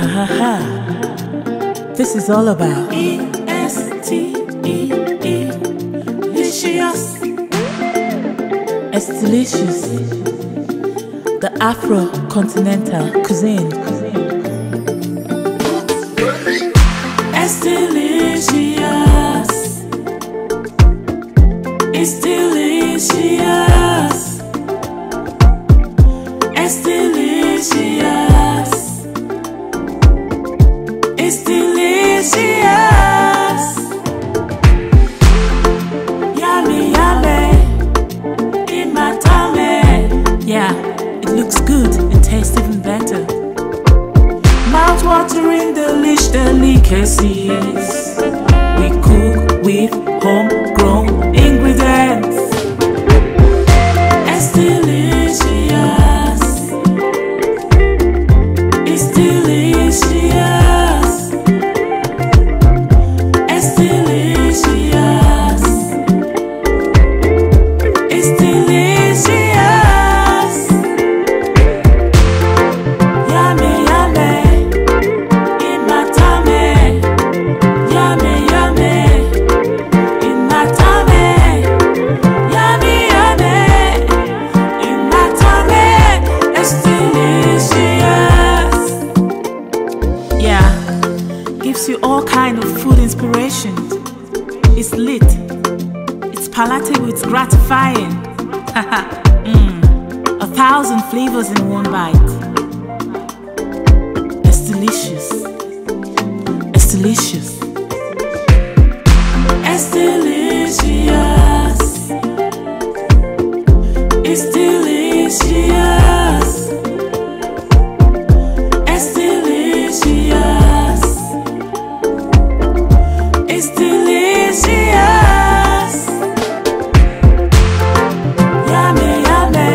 Ha ha. This is all about EsteeLicious. EsteeLicious, the Afro-continental cuisine. EsteeLicious, EsteeLicious, EsteeLicious, EsteeLicious. Yummy, yummy, in my tummy. Yeah, it looks good and tastes even better. Mouth-watering delicacies. We cook with homegrown ingredients. EsteeLicious, EsteeLicious, EsteeLicious, EsteeLicious. Yummy, yummy, in my tummy. Yummy, yummy, in my tummy. Yummy, yummy, in my tummy. EsteeLicious. Yeah, gives you all kind of food inspiration. It's lit, it's palatable, it's gratifying. 1,000 flavors in one bite. EsteeLicious, EsteeLicious, EsteeLicious, EsteeLicious, EsteeLicious, EsteeLicious. Yummy, yummy,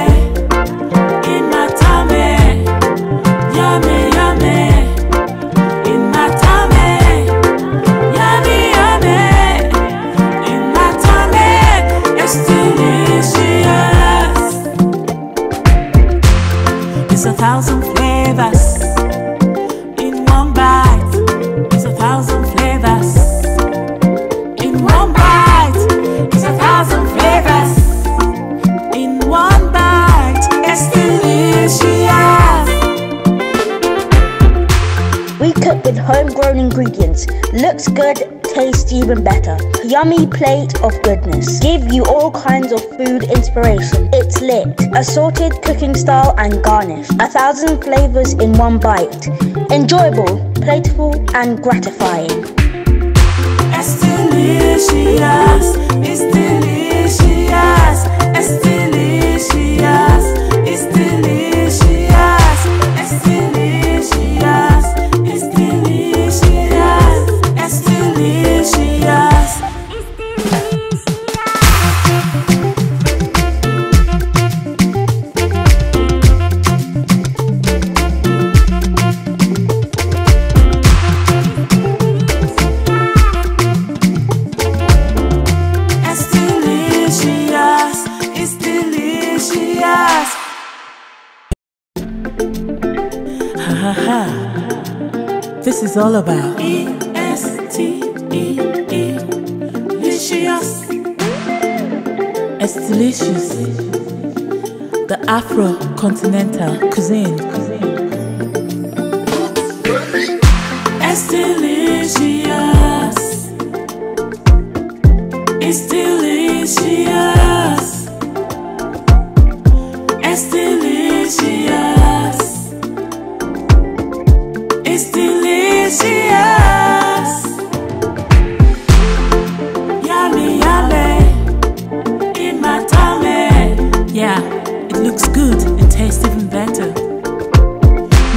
in my tummy. Yummy, yummy, in my tummy. Yummy, yummy, in my tummy. EsteeLicious. It's 1,000 flavors in one bite. It's 1,000 flavors in one bite. It's 1,000 flavors in one bite. EsteeLicious. We cook with homegrown ingredients. Looks good, tastes even better. Yummy plate of goodness. Give you all kinds of food inspiration. It's lit. Assorted cooking style and garnish. 1,000 flavors in one bite. Enjoyable, plateful and gratifying. EsteeLicious, EsteeLicious, EsteeLicious, EsteeLicious, EsteeLicious, EsteeLicious, EsteeLicious. EsteeLicious, EsteeLicious. Ha ha ha. This is all about EsteeLicious. EsteeLicious, the Afro-continental cuisine. EsteeLicious, EsteeLicious, EsteeLicious, EsteeLicious. Yummy, yummy, in my tummy. Yeah, it looks good and tastes even better.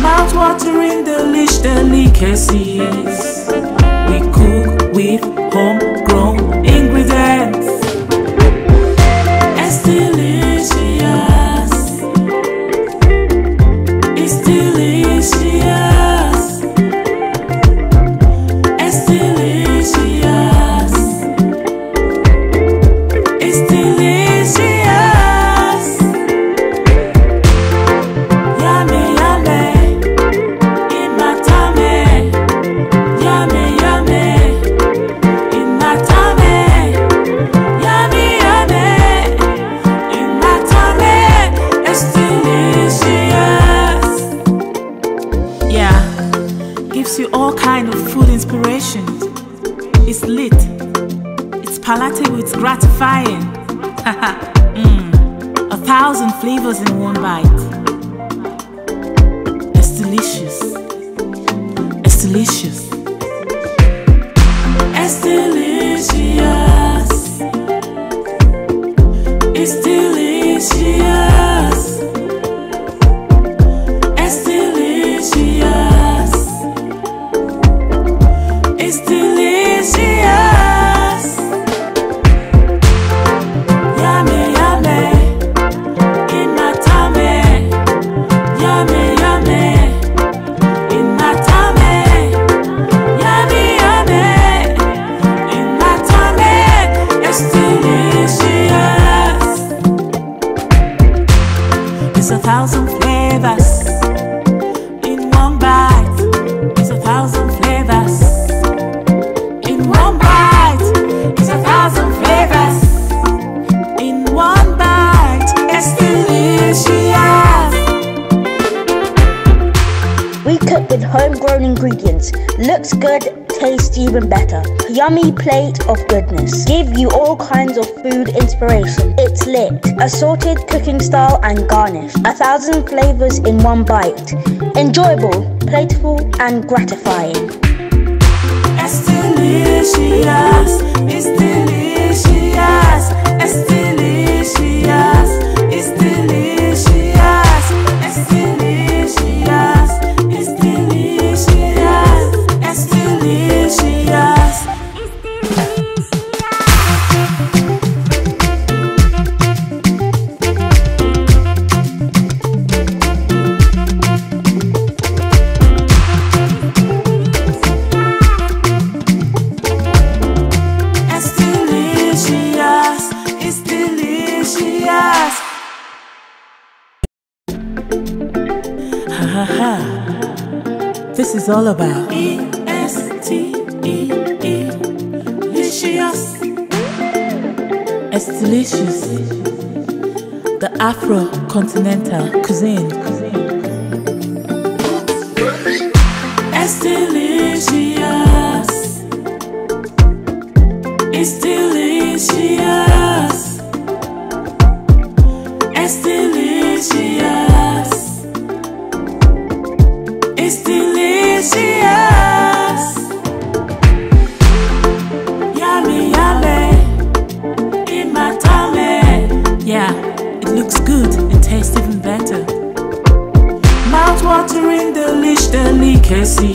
Mouth-watering delicacies. We cook with homegrown ingredients. EsteeLicious, EsteeLicious, EsteeLicious, EsteeLicious. Yummy, yummy, in my tummy. It's lit. It's palatable, it's gratifying. 1,000 flavors in one bite. EsteeLicious. EsteeLicious. EsteeLicious. EsteeLicious. EsteeLicious. EsteeLicious. Yummy, yummy. In my tummy. Yummy, yummy. In my tummy. Yummy, yummy. In my tummy. EsteeLicious. It's 1,000 flavors in one bite. It's 1,000 flavors in one bite. It's 1,000 flavors in one bite. EsteeLicious. We cook with homegrown ingredients. Looks good, tastes even better. Yummy plate of goodness. Give you all kinds of food inspiration. It's lit. Assorted cooking style and garnish. 1,000 flavors in one bite. Enjoyable, playful and gratifying. EsteeLicious. EsteeLicious. EsteeLicious. EsteeLicious. EsteeLicious. EsteeLicious. EsteeLicious. EsteeLicious. Ha ha ha. This is all about EsteeLicious. EsteeLicious. The Afro-Continental cuisine. EsteeLicious. EsteeLicious. EsteeLicious. EsteeLicious. Yummy, yummy. In my tummy. Yeah, it looks good and tastes even better. Mouth-watering, delish, delicacy.